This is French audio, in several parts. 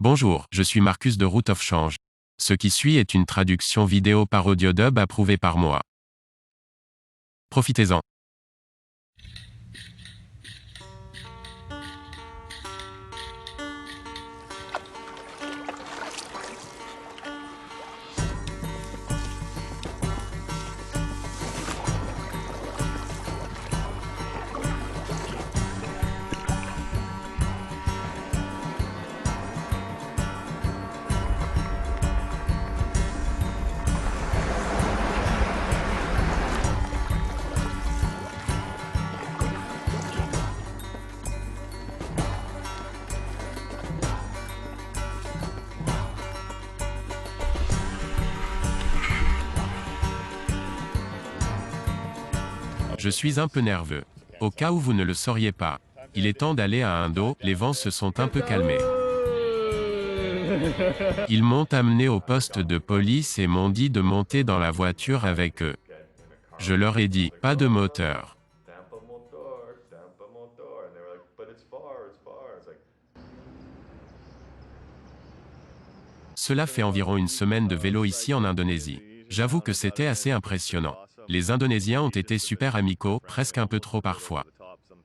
Bonjour, je suis Marcus de Root of Change. Ce qui suit est une traduction vidéo par AudioDub approuvée par moi. Profitez-en. Je suis un peu nerveux. Au cas où vous ne le sauriez pas, il est temps d'aller à Indo, les vents se sont un peu calmés. Ils m'ont amené au poste de police et m'ont dit de monter dans la voiture avec eux. Je leur ai dit, pas de moteur. Cela fait environ une semaine de vélo ici en Indonésie. J'avoue que c'était assez impressionnant. Les Indonésiens ont été super amicaux, presque un peu trop parfois.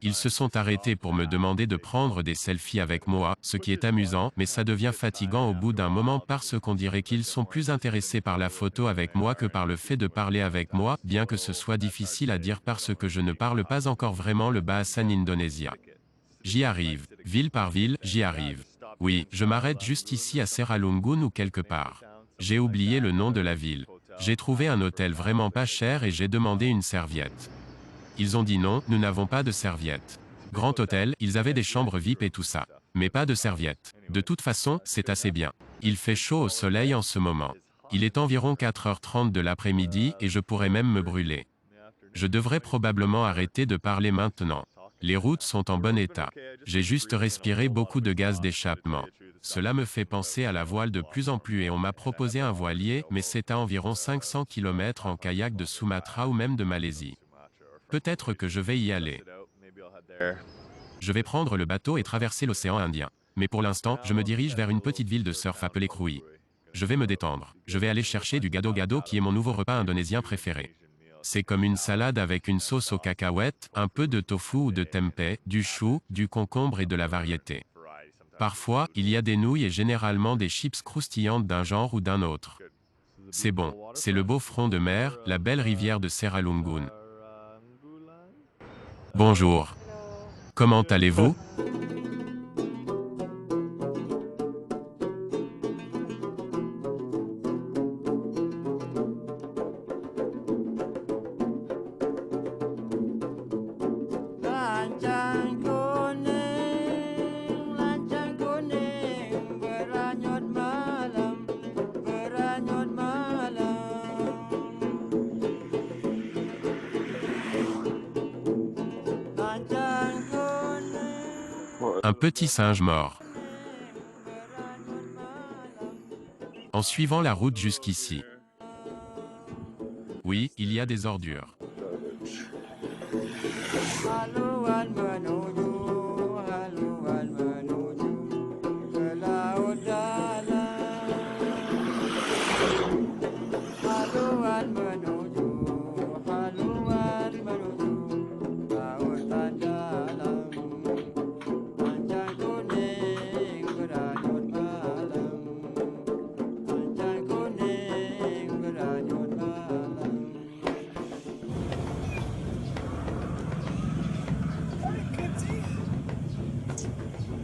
Ils se sont arrêtés pour me demander de prendre des selfies avec moi, ce qui est amusant, mais ça devient fatigant au bout d'un moment parce qu'on dirait qu'ils sont plus intéressés par la photo avec moi que par le fait de parler avec moi, bien que ce soit difficile à dire parce que je ne parle pas encore vraiment le Bahasan indonésien. J'y arrive. Ville par ville, j'y arrive. Oui, je m'arrête juste ici à Seralungun ou quelque part. J'ai oublié le nom de la ville. J'ai trouvé un hôtel vraiment pas cher et j'ai demandé une serviette. Ils ont dit non, nous n'avons pas de serviette. Grand hôtel, ils avaient des chambres VIP et tout ça. Mais pas de serviette. De toute façon, c'est assez bien. Il fait chaud au soleil en ce moment. Il est environ 4h30 de l'après-midi et je pourrais même me brûler. Je devrais probablement arrêter de parler maintenant. Les routes sont en bon état. J'ai juste respiré beaucoup de gaz d'échappement. Cela me fait penser à la voile de plus en plus et on m'a proposé un voilier, mais c'est à environ 500 km en kayak de Sumatra ou même de Malaisie. Peut-être que je vais y aller. Je vais prendre le bateau et traverser l'océan Indien. Mais pour l'instant, je me dirige vers une petite ville de surf appelée Krui. Je vais me détendre. Je vais aller chercher du gado-gado qui est mon nouveau repas indonésien préféré. C'est comme une salade avec une sauce aux cacahuètes, un peu de tofu ou de tempeh, du chou, du concombre et de la variété. Parfois, il y a des nouilles et généralement des chips croustillantes d'un genre ou d'un autre. C'est bon, c'est le beau front de mer, la belle rivière de Seralungun. Bonjour. Comment allez-vous? Lancang kuning, beranyut malam, beranyut malam. Lancang kuning, Un petit singe mort. beranyut malam. En suivant la route jusqu'ici. Oui, il y a des ordures. Haluan menuju, haluan menuju ke laut dalam. Haluan menuju, lautan dalam. Lancang kuning beranyut malam, lancang kuning beranyut malam.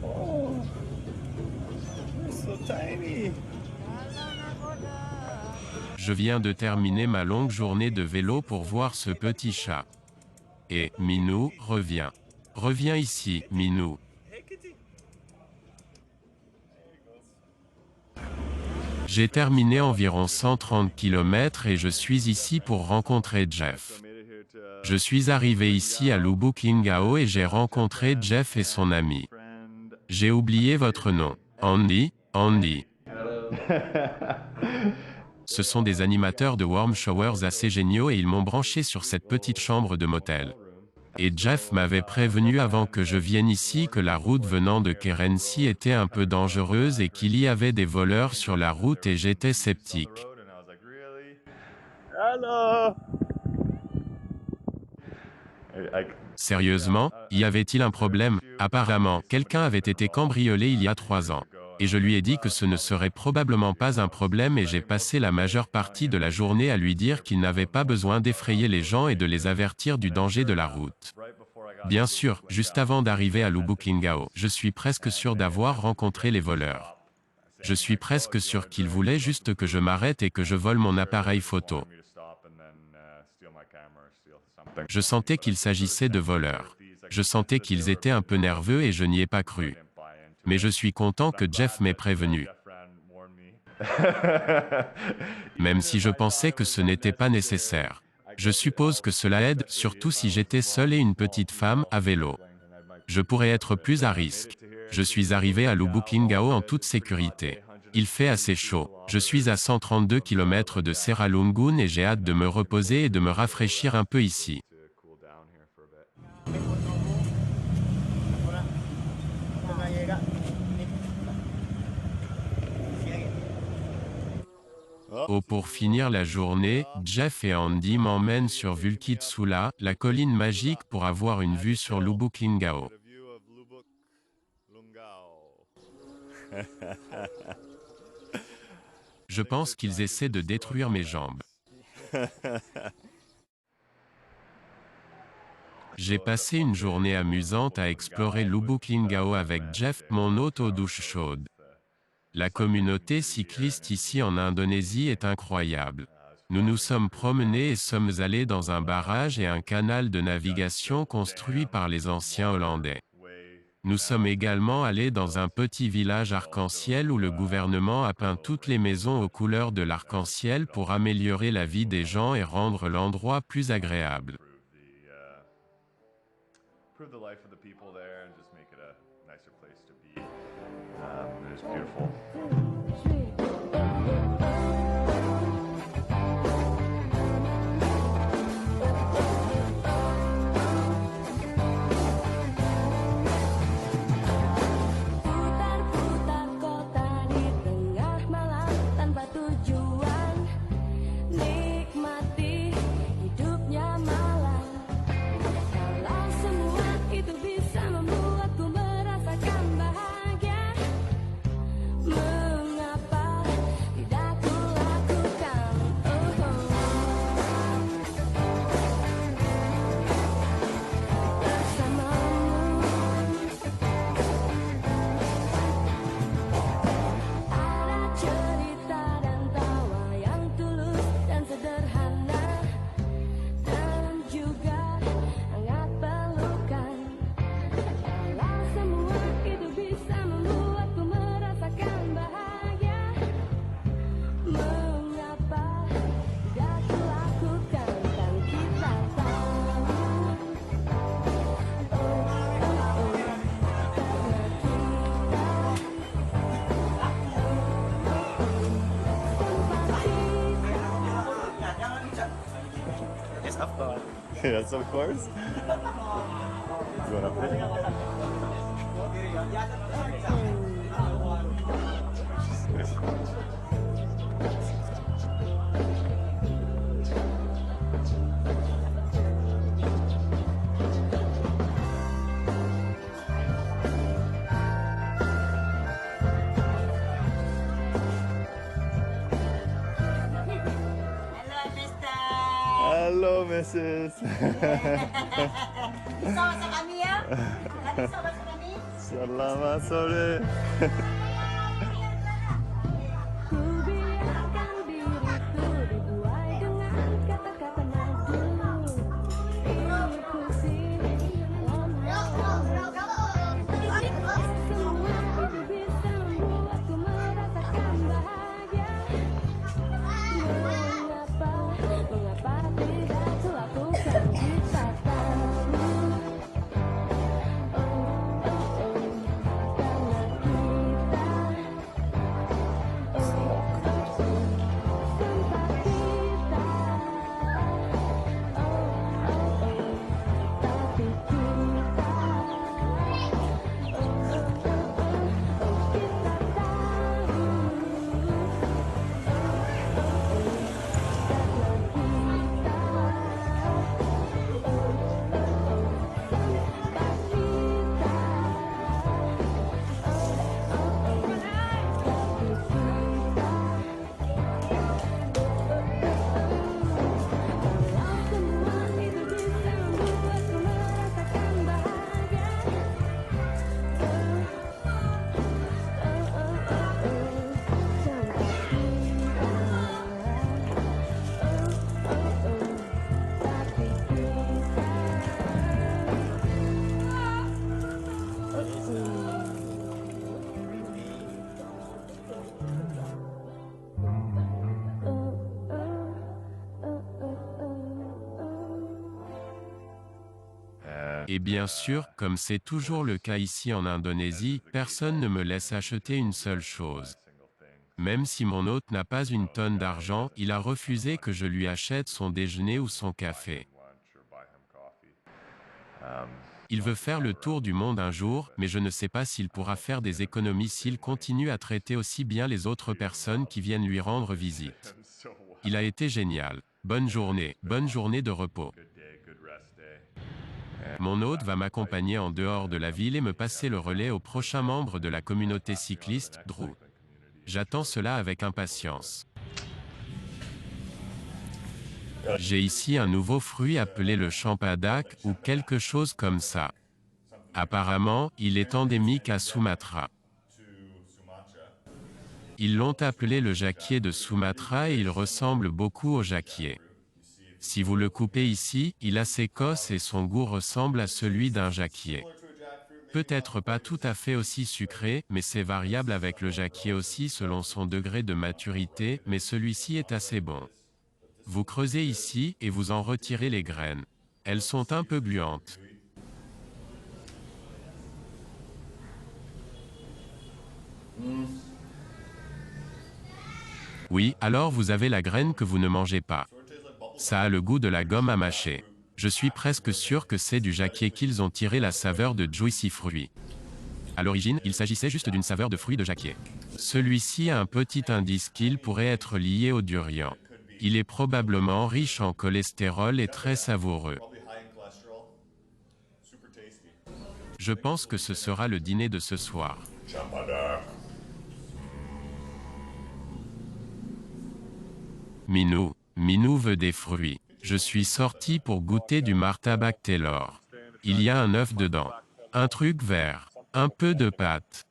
Oh, you're so tiny. Je viens de terminer ma longue journée de vélo pour voir ce petit chat. Et, Minou, reviens. Reviens ici, Minou. J'ai terminé environ 130 km et je suis ici pour rencontrer Jeff. Je suis arrivé ici à Lubuk Linggau et j'ai rencontré Jeff et son ami. J'ai oublié votre nom. Andy? Andy. Ce sont des animateurs de warm showers assez géniaux et ils m'ont branché sur cette petite chambre de motel. Et Jeff m'avait prévenu avant que je vienne ici que la route venant de Kerensi était un peu dangereuse et qu'il y avait des voleurs sur la route et j'étais sceptique. Hello. Sérieusement, y avait-il un problème? Apparemment, quelqu'un avait été cambriolé il y a 3 ans. Et je lui ai dit que ce ne serait probablement pas un problème et j'ai passé la majeure partie de la journée à lui dire qu'il n'avait pas besoin d'effrayer les gens et de les avertir du danger de la route. Bien sûr, juste avant d'arriver à Lubukingao, je suis presque sûr d'avoir rencontré les voleurs. Je suis presque sûr qu'ils voulaient juste que je m'arrête et que je vole mon appareil photo. Je sentais qu'il s'agissait de voleurs. Je sentais qu'ils étaient un peu nerveux et je n'y ai pas cru. Mais je suis content que Jeff m'ait prévenu. Même si je pensais que ce n'était pas nécessaire. Je suppose que cela aide, surtout si j'étais seul et une petite femme, à vélo. Je pourrais être plus à risque. Je suis arrivé à Lubukingao en toute sécurité. Il fait assez chaud. Je suis à 132 km de Seralungun et j'ai hâte de me reposer et de me rafraîchir un peu ici. Oh, pour finir la journée, Jeff et Andy m'emmènent sur Vulkitsula, la colline magique pour avoir une vue sur Lubukingao. Je pense qu'ils essaient de détruire mes jambes. J'ai passé une journée amusante à explorer Lubukingao avec Jeff, mon hôte aux douches chaudes. La communauté cycliste ici en Indonésie est incroyable. Nous nous sommes promenés et sommes allés dans un barrage et un canal de navigation construit par les anciens Hollandais. Nous sommes également allés dans un petit village arc-en-ciel où le gouvernement a peint toutes les maisons aux couleurs de l'arc-en-ciel pour améliorer la vie des gens et rendre l'endroit plus agréable. Putar-putar kota di tengah malam tanpa tujuan, nikmati hidupnya malam. Kalau semua itu bisa membuatku merasakan bahagia, mengapa tidak ku lakukan? Bersamamu. Ada cerita dan tawa yang tulus dan sederhana, dan juga hangat pelukan. Kalau semua itu bisa membuatku merasakan bahagia, mengapa tidak ku lakukan? Kan kita tahu, Yes, of course. Yes, of course. You wanna fit? Hello, Mrs. Sama sa kami ya. Lagi sama sa kami. Selamat sore. ku biarkan diriku dibuai dengan kata-kata madu. Ikuti semua itu bisa membuatku merasakan bahagia. Mengapa tidak ku lakukan? Kita tahu, karena kita Et bien sûr, comme c'est toujours le cas ici en Indonésie, personne ne me laisse acheter une seule chose. Même si mon hôte n'a pas une tonne d'argent, il a refusé que je lui achète son déjeuner ou son café. Il veut faire le tour du monde un jour, mais je ne sais pas s'il pourra faire des économies s'il continue à traiter aussi bien les autres personnes qui viennent lui rendre visite. Il a été génial. Bonne journée de repos. Mon hôte va m'accompagner en dehors de la ville et me passer le relais au prochain membre de la communauté cycliste, Drew. J'attends cela avec impatience. J'ai ici un nouveau fruit appelé le champadak ou quelque chose comme ça. Apparemment, il est endémique à Sumatra. Ils l'ont appelé le jacquier de Sumatra et il ressemble beaucoup au jacquier. Si vous le coupez ici, il a ses cosses et son goût ressemble à celui d'un jacquier. Peut-être pas tout à fait aussi sucré, mais c'est variable avec le jacquier aussi selon son degré de maturité, mais celui-ci est assez bon. Vous creusez ici et vous en retirez les graines. Elles sont un peu gluantes. Oui, alors vous avez la graine que vous ne mangez pas. Ça a le goût de la gomme à mâcher. Je suis presque sûr que c'est du jacquier qu'ils ont tiré la saveur de juicy fruit. À l'origine, il s'agissait juste d'une saveur de fruits de jacquier. Celui-ci a un petit indice qu'il pourrait être lié au durian. Il est probablement riche en cholestérol et très savoureux. Je pense que ce sera le dîner de ce soir. Minou veut des fruits. Je suis sorti pour goûter du martabak Taylor. Il y a un œuf dedans. Un truc vert. Un peu de pâte.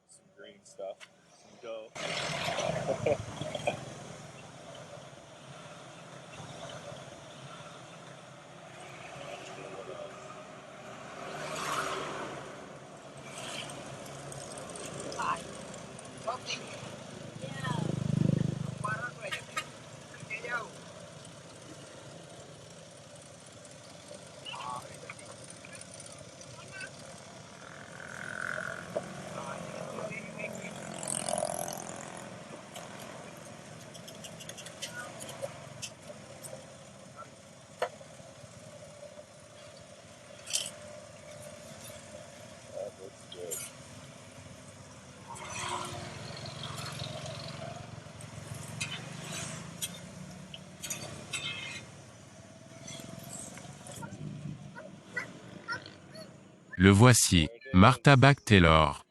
Le voici, martabak Taylor.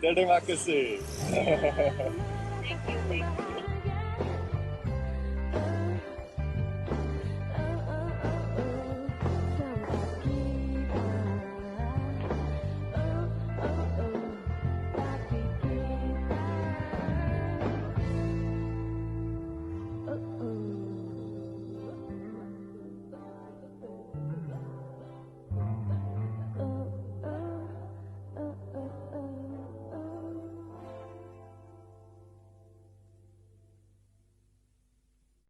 Terima kasih. Thank you.